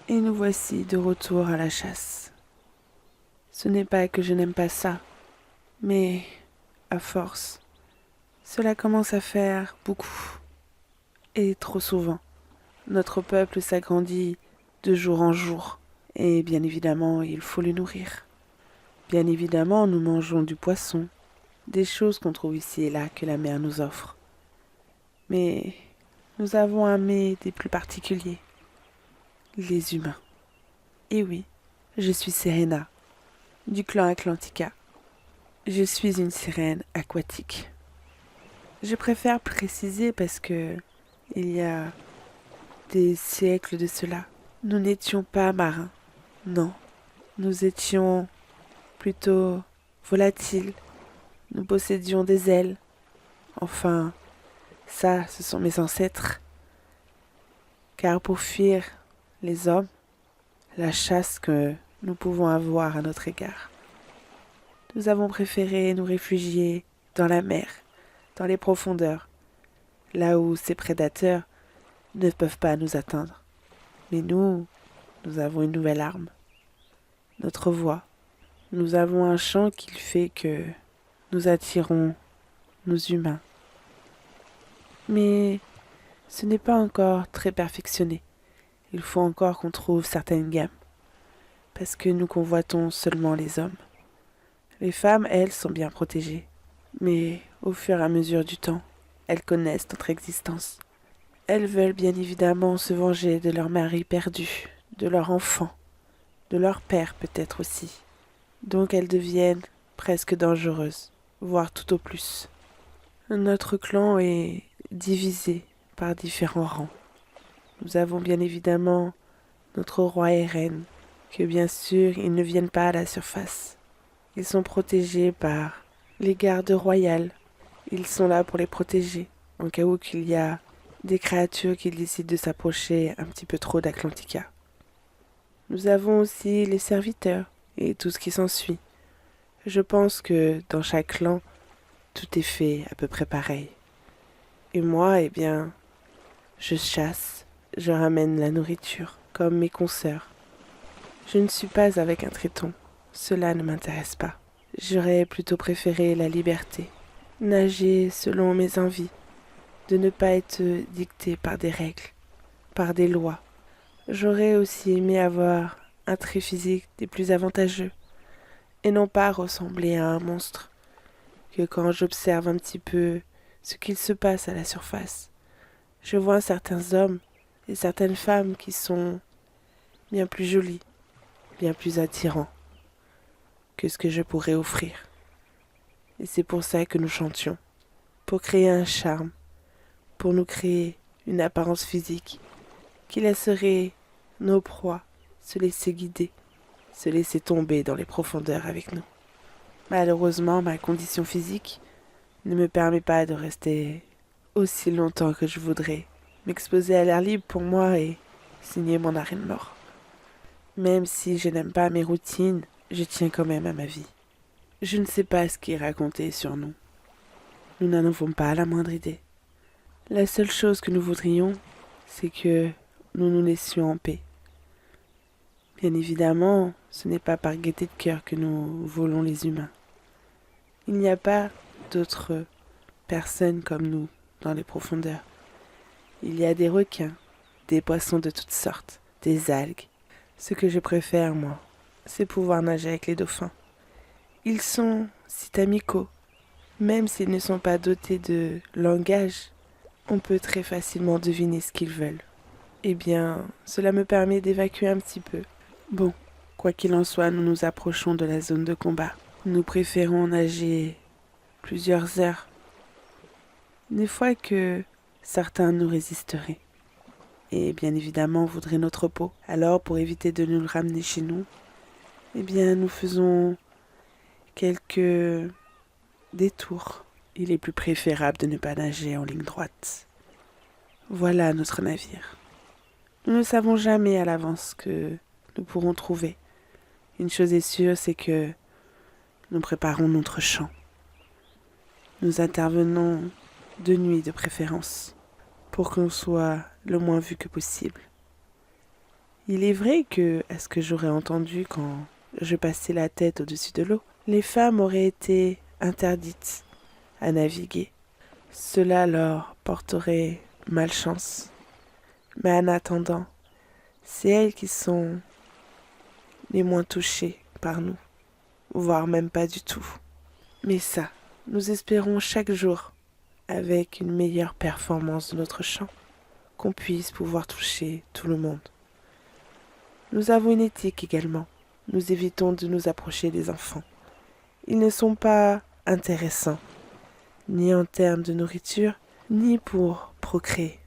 Et nous voici de retour à la chasse. Ce n'est pas que je n'aime pas ça, mais à force, cela commence à faire beaucoup, et trop souvent. Notre peuple s'agrandit de jour en jour, et bien évidemment, il faut le nourrir. Bien évidemment, nous mangeons du poisson, des choses qu'on trouve ici et là que la mer nous offre. Mais nous avons un mets des plus particuliers, les humains. Et oui, je suis Serena, du clan Atlantica. Je suis une sirène aquatique. Je préfère préciser parce que il y a des siècles de cela, nous n'étions pas marins. Non, nous étions plutôt volatiles. Nous possédions des ailes. Enfin, ça, ce sont mes ancêtres. Car pour fuir les hommes, la chasse que nous pouvons avoir à notre égard, nous avons préféré nous réfugier dans la mer, dans les profondeurs, là où ces prédateurs ne peuvent pas nous atteindre. Mais nous avons une nouvelle arme, notre voix. Nous avons un chant qui fait que nous attirons nos humains. Mais ce n'est pas encore très perfectionné. Il faut encore qu'on trouve certaines gammes, parce que nous convoitons seulement les hommes. Les femmes, elles, sont bien protégées, mais au fur et à mesure du temps, elles connaissent notre existence. Elles veulent bien évidemment se venger de leur mari perdu, de leur enfant, de leur père peut-être aussi. Donc elles deviennent presque dangereuses, voire tout au plus. Notre clan est divisé par différents rangs. Nous avons bien évidemment notre roi et reine, que bien sûr ils ne viennent pas à la surface. Ils sont protégés par les gardes royales. Ils sont là pour les protéger, en cas où qu'il y a des créatures qui décident de s'approcher un petit peu trop d'Atlantica. Nous avons aussi les serviteurs et tout ce qui s'ensuit. Je pense que dans chaque clan, tout est fait à peu près pareil. Et moi, eh bien, je chasse, je ramène la nourriture, comme mes consoeurs. Je ne suis pas avec un triton, cela ne m'intéresse pas. J'aurais plutôt préféré la liberté, nager selon mes envies, de ne pas être dicté par des règles, par des lois. J'aurais aussi aimé avoir un trait physique des plus avantageux, et non pas ressembler à un monstre, que quand j'observe un petit peu ce qu'il se passe à la surface, je vois certains hommes et certaines femmes qui sont bien plus jolis, bien plus attirants que ce que je pourrais offrir. Et c'est pour ça que nous chantions, pour créer un charme, pour nous créer une apparence physique qui laisserait nos proies se laisser guider, se laisser tomber dans les profondeurs avec nous. Malheureusement, ma condition physique ne me permet pas de rester aussi longtemps que je voudrais. M'exposer à l'air libre pour moi et signer mon arrêt de mort. Même si je n'aime pas mes routines, je tiens quand même à ma vie. Je ne sais pas ce qui est raconté sur nous. Nous n'en avons pas la moindre idée. La seule chose que nous voudrions, c'est que nous nous laissions en paix. Bien évidemment, ce n'est pas par gaieté de cœur que nous volons les humains. Il n'y a pas d'autres personnes comme nous dans les profondeurs. Il y a des requins, des poissons de toutes sortes, des algues. Ce que je préfère, moi, c'est pouvoir nager avec les dauphins. Ils sont si amicaux. Même s'ils ne sont pas dotés de langage, on peut très facilement deviner ce qu'ils veulent. Eh bien, cela me permet d'évacuer un petit peu. Bon, quoi qu'il en soit, nous nous approchons de la zone de combat. Nous préférons nager plusieurs heures. Des fois que certains nous résisteraient. Et bien évidemment voudraient notre peau. Alors, pour éviter de nous le ramener chez nous, eh bien, nous faisons quelques détours. Il est plus préférable de ne pas nager en ligne droite. Voilà notre navire. Nous ne savons jamais à l'avance ce que nous pourrons trouver. Une chose est sûre, c'est que nous préparons notre champ. Nous intervenons de nuit de préférence, pour qu'on soit le moins vu que possible. Il est vrai que, à ce que j'aurais entendu quand je passais la tête au-dessus de l'eau, les femmes auraient été interdites à naviguer. Cela leur porterait malchance. Mais en attendant, c'est elles qui sont les moins touchées par nous, voire même pas du tout. Mais ça, nous espérons chaque jour, avec une meilleure performance de notre chant, qu'on puisse pouvoir toucher tout le monde. Nous avons une éthique également. Nous évitons de nous approcher des enfants. Ils ne sont pas intéressants, ni en termes de nourriture, ni pour procréer.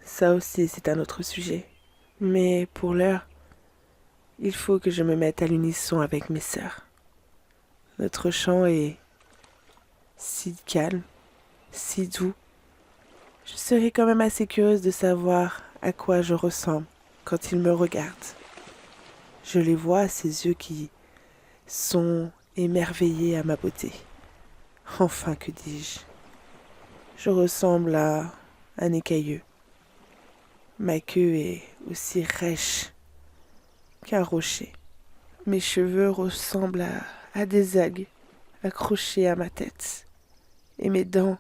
Ça aussi, c'est un autre sujet. Mais pour l'heure, il faut que je me mette à l'unisson avec mes sœurs. Notre chant est si calme, si doux. Je serais quand même assez curieuse de savoir à quoi je ressemble quand ils me regardent. Je les vois, ces yeux qui sont émerveillés à ma beauté. Enfin, que dis-je? Je ressemble à un écailleux. Ma queue est aussi rêche qu'un rocher. Mes cheveux ressemblent à des algues accrochées à ma tête. Et mes dents,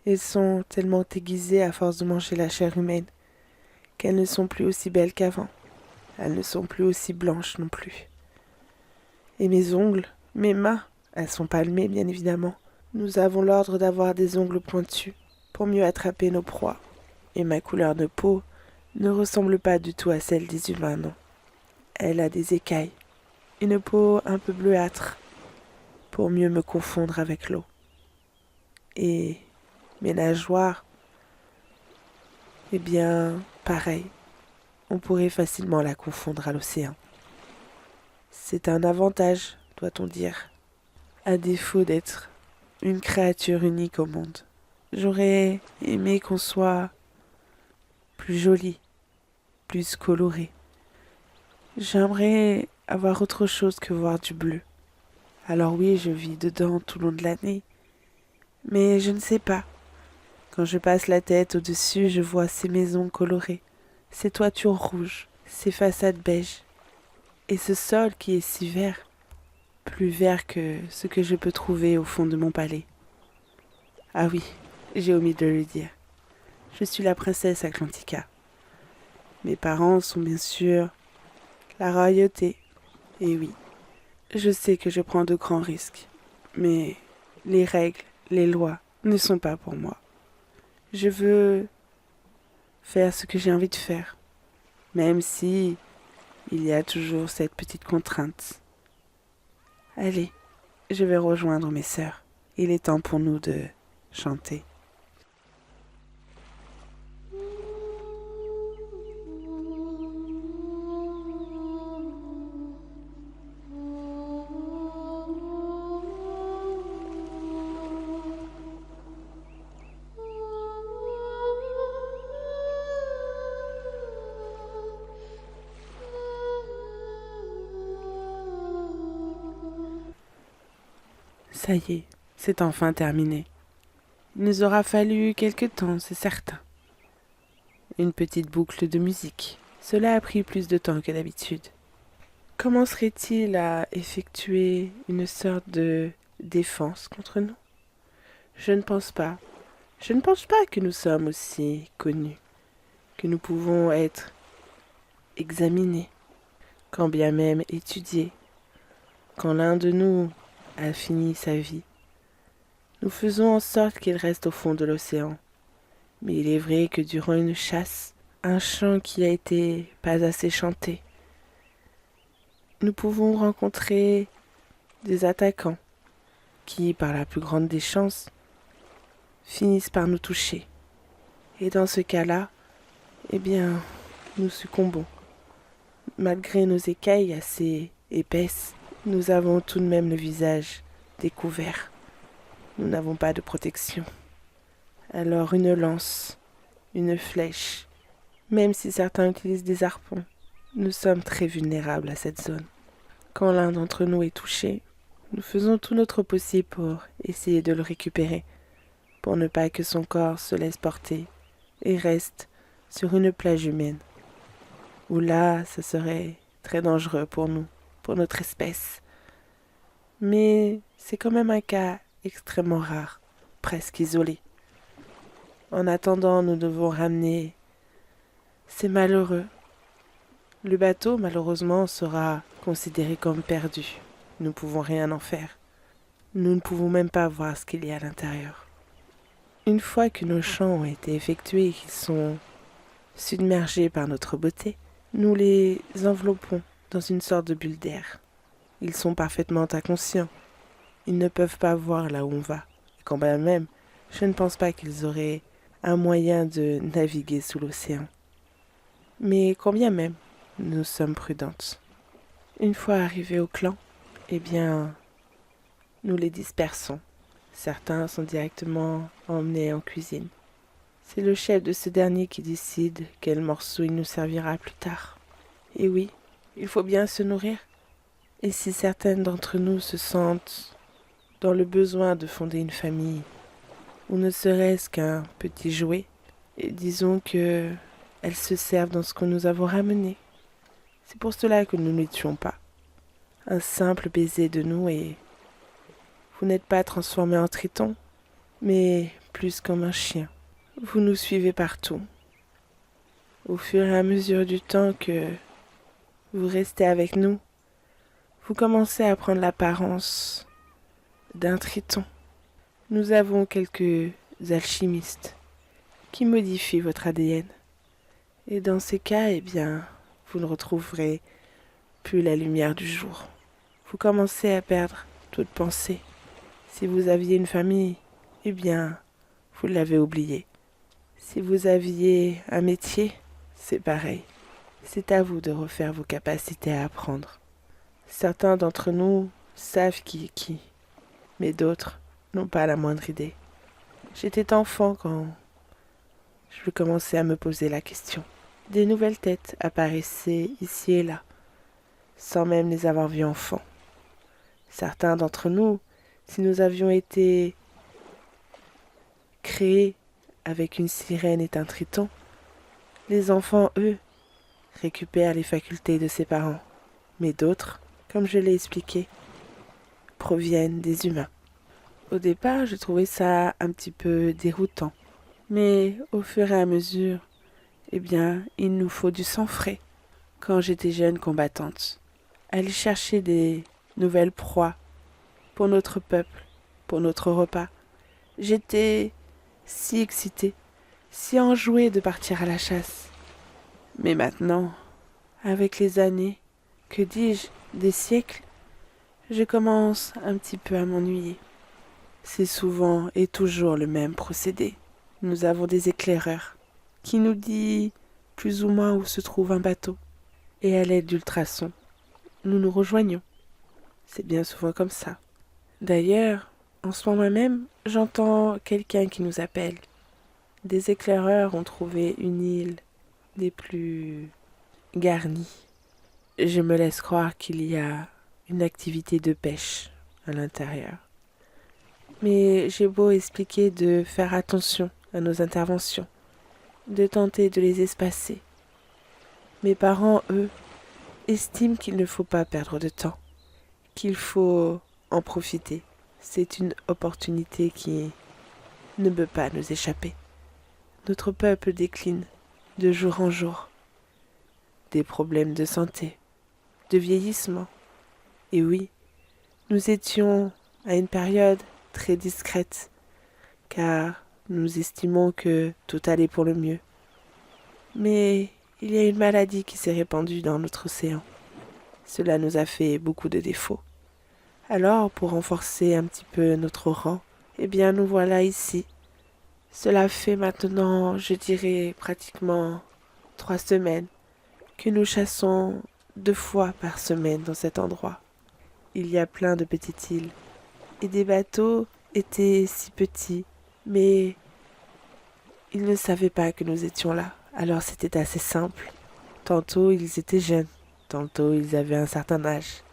elles sont tellement aiguisées à force de manger la chair humaine qu'elles ne sont plus aussi belles qu'avant. Elles ne sont plus aussi blanches non plus. Et mes ongles, mes mains, elles sont palmées bien évidemment. Nous avons l'ordre d'avoir des ongles pointus pour mieux attraper nos proies. Et ma couleur de peau ne ressemble pas du tout à celle des humains, non. Elle a des écailles, une peau un peu bleuâtre pour mieux me confondre avec l'eau. Et mes nageoires, eh bien, pareil, on pourrait facilement la confondre à l'océan. C'est un avantage, doit-on dire, à défaut d'être une créature unique au monde. J'aurais aimé qu'on soit plus joli, plus coloré. J'aimerais avoir autre chose que voir du bleu. Alors oui, je vis dedans tout le long de l'année, mais je ne sais pas. Quand je passe la tête au-dessus, je vois ces maisons colorées, ces toitures rouges, ces façades beiges, et ce sol qui est si vert, plus vert que ce que je peux trouver au fond de mon palais. Ah oui, j'ai omis de le dire. Je suis la princesse Atlantica. Mes parents sont bien sûr la royauté. Et oui, je sais que je prends de grands risques, mais les règles, les lois ne sont pas pour moi. Je veux faire ce que j'ai envie de faire, même si il y a toujours cette petite contrainte. Allez, je vais rejoindre mes sœurs. Il est temps pour nous de chanter. Ça y est, c'est enfin terminé. Il nous aura fallu quelque temps, c'est certain. Une petite boucle de musique. Cela a pris plus de temps que d'habitude. Commencerait-il à effectuer une sorte de défense contre nous? Je ne pense pas. Je ne pense pas que nous sommes aussi connus, que nous pouvons être examinés, quand bien même étudiés. Quand l'un de nous a fini sa vie, nous faisons en sorte qu'il reste au fond de l'océan. Mais il est vrai que durant une chasse, un chant qui a été pas assez chanté, nous pouvons rencontrer des attaquants qui, par la plus grande des chances, finissent par nous toucher. Et dans ce cas-là, eh bien, nous succombons. Malgré nos écailles assez épaisses, nous avons tout de même le visage découvert. Nous n'avons pas de protection. Alors une lance, une flèche, Même si certains utilisent des harpons, nous sommes très vulnérables à cette zone. Quand l'un d'entre nous est touché, nous faisons tout notre possible pour essayer de le récupérer, pour ne pas que son corps se laisse porter et reste sur une plage humaine, où là, ce serait très dangereux pour nous, pour notre espèce. Mais c'est quand même un cas extrêmement rare, presque isolé. En attendant, nous devons ramener ces malheureux. Le bateau, malheureusement, sera considéré comme perdu. Nous ne pouvons rien en faire. Nous ne pouvons même pas voir ce qu'il y a à l'intérieur. Une fois que nos chants ont été effectués et qu'ils sont submergés par notre beauté, nous les enveloppons dans une sorte de bulle d'air. Ils sont parfaitement inconscients. Ils ne peuvent pas voir là où on va. Et quand bien même, je ne pense pas qu'ils auraient un moyen de naviguer sous l'océan. Mais quand bien même, nous sommes prudentes. Une fois arrivés au clan, eh bien, nous les dispersons. Certains sont directement emmenés en cuisine. C'est le chef de ce dernier qui décide quel morceau il nous servira plus tard. Et oui, il faut bien se nourrir. Et si certaines d'entre nous se sentent dans le besoin de fonder une famille, ou ne serait-ce qu'un petit jouet, et disons que elles se servent dans ce que nous avons ramené. C'est pour cela que nous ne les tuons pas. Un simple baiser de nous et vous n'êtes pas transformé en triton, mais plus comme un chien. Vous nous suivez partout. Au fur et à mesure du temps que vous restez avec nous, vous commencez à prendre l'apparence d'un triton. Nous avons quelques alchimistes qui modifient votre ADN. Et dans ces cas, eh bien, vous ne retrouverez plus la lumière du jour. Vous commencez à perdre toute pensée. Si vous aviez une famille, eh bien, vous l'avez oublié. Si vous aviez un métier, c'est pareil. C'est à vous de refaire vos capacités à apprendre. Certains d'entre nous savent qui est qui, mais d'autres n'ont pas la moindre idée. J'étais enfant quand je commençais à me poser la question. Des nouvelles têtes apparaissaient ici et là, sans même les avoir vues enfants. Certains d'entre nous, si nous avions été créés avec une sirène et un triton, les enfants, eux, récupèrent les facultés de ses parents. Mais d'autres, comme je l'ai expliqué, proviennent des humains. Au départ, je trouvais ça un petit peu déroutant. Mais au fur et à mesure, eh bien, il nous faut du sang frais. Quand j'étais jeune combattante, aller chercher des nouvelles proies pour notre peuple, pour notre repas, j'étais si excitée, si enjouée de partir à la chasse. Mais maintenant, avec les années, que dis-je, des siècles, je commence un petit peu à m'ennuyer. C'est souvent et toujours le même procédé. Nous avons des éclaireurs qui nous disent plus ou moins où se trouve un bateau. Et à l'aide d'ultrasons, nous nous rejoignons. C'est bien souvent comme ça. D'ailleurs, en ce moment même, j'entends quelqu'un qui nous appelle. Des éclaireurs ont trouvé une île des plus garnies. Je me laisse croire qu'il y a une activité de pêche à l'intérieur. Mais j'ai beau expliquer de faire attention à nos interventions, de tenter de les espacer. Mes parents, eux, estiment qu'il ne faut pas perdre de temps, qu'il faut en profiter. C'est une opportunité qui ne peut pas nous échapper. Notre peuple décline de jour en jour. Des problèmes de santé, de vieillissement. Et oui, nous étions à une période très discrète, car nous estimons que tout allait pour le mieux. Mais il y a une maladie qui s'est répandue dans notre océan. Cela nous a fait beaucoup de défauts. Alors, pour renforcer un petit peu notre rang, eh bien nous voilà ici. Cela fait maintenant, je dirais, pratiquement 3 semaines que nous chassons 2 fois par semaine dans cet endroit. Il y a plein de petites îles. Et des bateaux étaient si petits, mais ils ne savaient pas que nous étions là. Alors c'était assez simple. Tantôt ils étaient jeunes, tantôt ils avaient un certain âge.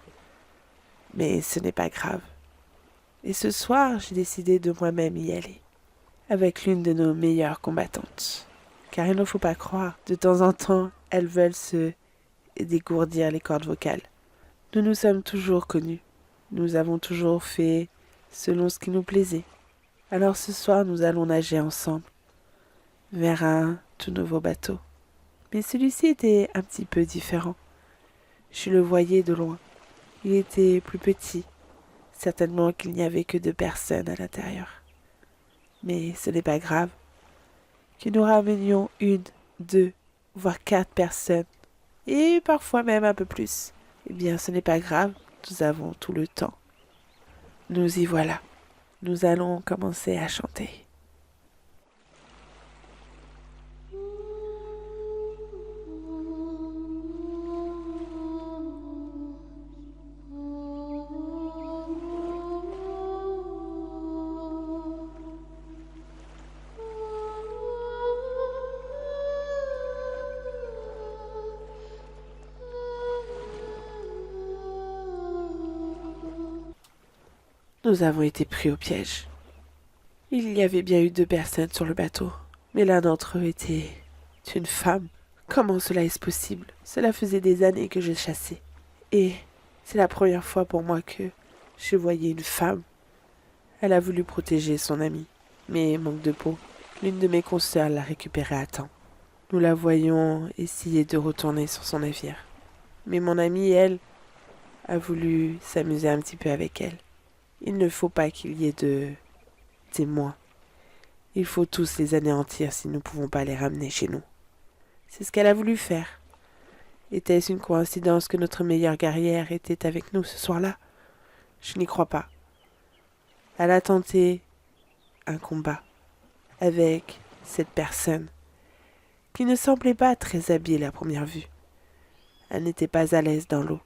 Mais ce n'est pas grave. Et ce soir, j'ai décidé de moi-même y aller, avec l'une de nos meilleures combattantes. Car il ne faut pas croire, de temps en temps, elles veulent se dégourdir les cordes vocales. Nous nous sommes toujours connus. Nous avons toujours fait selon ce qui nous plaisait. Alors ce soir, nous allons nager ensemble, vers un tout nouveau bateau. Mais celui-ci était un petit peu différent. Je le voyais de loin. Il était plus petit. Certainement qu'il n'y avait que 2 personnes à l'intérieur. Mais ce n'est pas grave. Que nous ramenions 1, 2, voire 4 personnes, et parfois même un peu plus. Eh bien, ce n'est pas grave, nous avons tout le temps. Nous y voilà. Nous allons commencer à chanter. Nous avons été pris au piège. Il y avait bien eu 2 personnes sur le bateau, mais l'un d'entre eux était une femme. Comment cela est-ce possible? Cela faisait des années que je chassais. Et c'est la première fois pour moi que je voyais une femme. Elle a voulu protéger son amie, mais manque de peau. L'une de mes consoeurs l'a récupérée à temps. Nous la voyions essayer de retourner sur son navire. Mais mon amie, elle, a voulu s'amuser un petit peu avec elle. Il ne faut pas qu'il y ait de témoins. Il faut tous les anéantir si nous ne pouvons pas les ramener chez nous. C'est ce qu'elle a voulu faire. Était-ce une coïncidence que notre meilleure guerrière était avec nous ce soir-là? Je n'y crois pas. Elle a tenté un combat avec cette personne qui ne semblait pas très habile à première vue. Elle n'était pas à l'aise dans l'eau,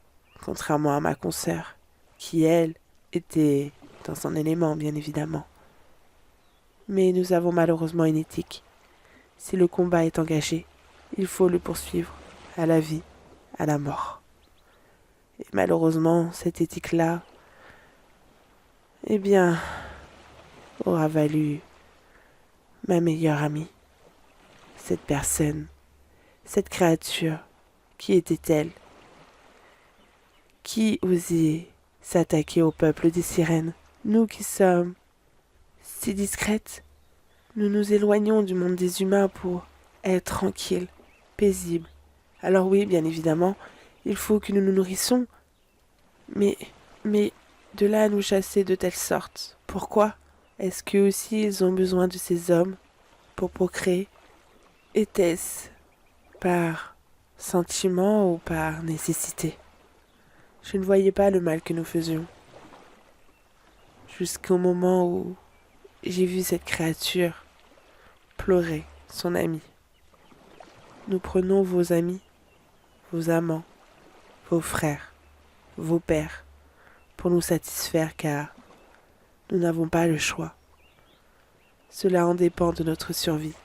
contrairement à ma consoeur, qui, elle, était dans son élément, bien évidemment. Mais nous avons malheureusement une éthique. Si le combat est engagé, il faut le poursuivre, à la vie, à la mort. Et malheureusement, cette éthique-là, eh bien, aura valu ma meilleure amie. Cette personne, cette créature, qui était-elle? Qui osait s'attaquer au peuple des sirènes? Nous qui sommes si discrètes, nous nous éloignons du monde des humains pour être tranquilles, paisibles. Alors oui, bien évidemment, il faut que nous nous nourrissons. Mais de là à nous chasser de telle sorte, pourquoi? Est-ce qu'eux aussi ils ont besoin de ces hommes pour procréer? Était-ce par sentiment ou par nécessité? Je ne voyais pas le mal que nous faisions. Jusqu'au moment où j'ai vu cette créature pleurer son ami. Nous prenons vos amis, vos amants, vos frères, vos pères, pour nous satisfaire car nous n'avons pas le choix. Cela en dépend de notre survie.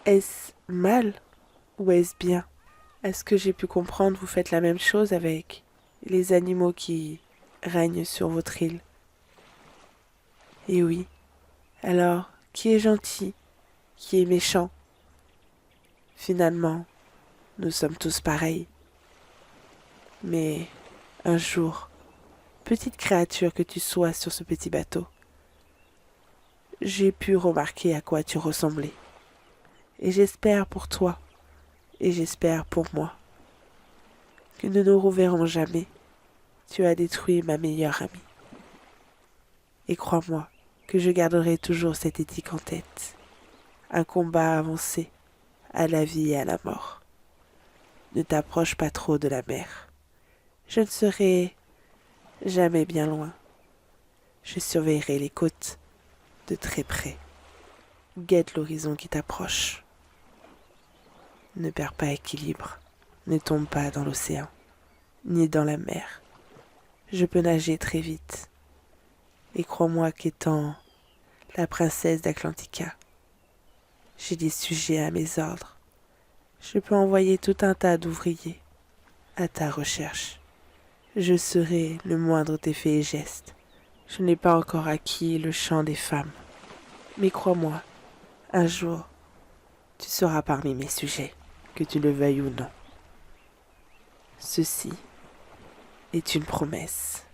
Est-ce mal ou est-ce bien? Est-ce que j'ai pu comprendre, vous faites la même chose avec les animaux qui règnent sur votre île? Et oui, alors, qui est gentil? Qui est méchant? Finalement, nous sommes tous pareils. Mais un jour, petite créature que tu sois sur ce petit bateau, j'ai pu remarquer à quoi tu ressemblais. Et j'espère pour toi, et j'espère pour moi, que nous nous reverrons jamais. Tu as détruit ma meilleure amie. Et crois-moi que je garderai toujours cette éthique en tête. Un combat avancé, à la vie et à la mort. Ne t'approche pas trop de la mer. Je ne serai jamais bien loin. Je surveillerai les côtes de très près. Guette l'horizon qui t'approche. Ne perds pas équilibre. Ne tombe pas dans l'océan, ni dans la mer. Je peux nager très vite. Et crois-moi qu'étant la princesse d'Atlantica, j'ai des sujets à mes ordres, Je peux envoyer tout un tas d'ouvriers à ta recherche. Je serai le moindre tes faits et gestes. Je n'ai pas encore acquis le chant des femmes. Mais crois-moi, un jour, tu seras parmi mes sujets, que tu le veuilles ou non. Ceci est une promesse.